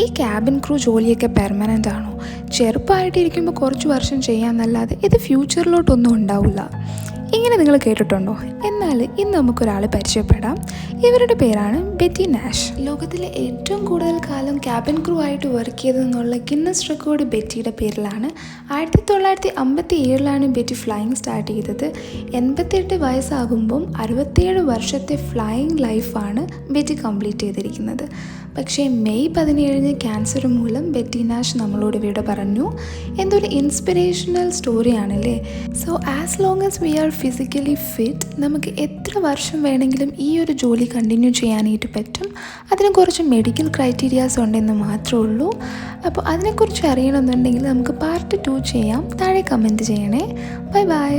ഈ cabin crew ജോലിയൊക്കെ permanent ആണോ? ചെറുപ്പമായിട്ടിരിക്കുമ്പോൾ കുറച്ച് വർഷം ചെയ്യാമെന്നല്ലാതെ ഇത് ഫ്യൂച്ചറിലോട്ടൊന്നും ഉണ്ടാവില്ല. ഇങ്ങനെ നിങ്ങൾ കേട്ടിട്ടുണ്ടോ? എന്നാൽ ഇന്ന് നമുക്കൊരാളെ പരിചയപ്പെടാം. ഇവരുടെ പേരാണ് ബെറ്റി നാഷ്. ലോകത്തിലെ ഏറ്റവും കൂടുതൽ കാലം ക്യാബിൻ ക്രൂ ആയിട്ട് വർക്ക് ചെയ്തതെന്നുള്ള ഗിന്നസ് റെക്കോർഡ് ബെറ്റിയുടെ പേരിലാണ്. 1957 ബെറ്റി ഫ്ലൈയിങ് സ്റ്റാർട്ട് ചെയ്തത്. 88 വയസ്സാകുമ്പം 67 വർഷത്തെ ഫ്ലൈയിങ് ലൈഫാണ് ബെറ്റി കംപ്ലീറ്റ് ചെയ്തിരിക്കുന്നത്. പക്ഷേ മെയ് 17 ക്യാൻസർ മൂലം ബെറ്റി നാഷ് നമ്മളോട് വിട പറഞ്ഞു. എന്തൊരു ഇൻസ്പിറേഷണൽ സ്റ്റോറിയാണല്ലേ. So as long as we are physically fit, നമുക്ക് എത്ര വർഷം വേണമെങ്കിലും ഈ ഒരു ജോലി കണ്ടിന്യൂ ചെയ്യാനായിട്ട് പറ്റും. അതിന് കുറച്ച് മെഡിക്കൽ ക്രൈറ്റീരിയാസ് ഉണ്ടെന്ന് മാത്രമേ ഉള്ളൂ. അപ്പോൾ അതിനെക്കുറിച്ച് അറിയണമെന്നുണ്ടെങ്കിൽ നമുക്ക് പാർട്ട് 2 ചെയ്യാം. താഴെ കമൻറ്റ് ചെയ്യണേ. Bye bye.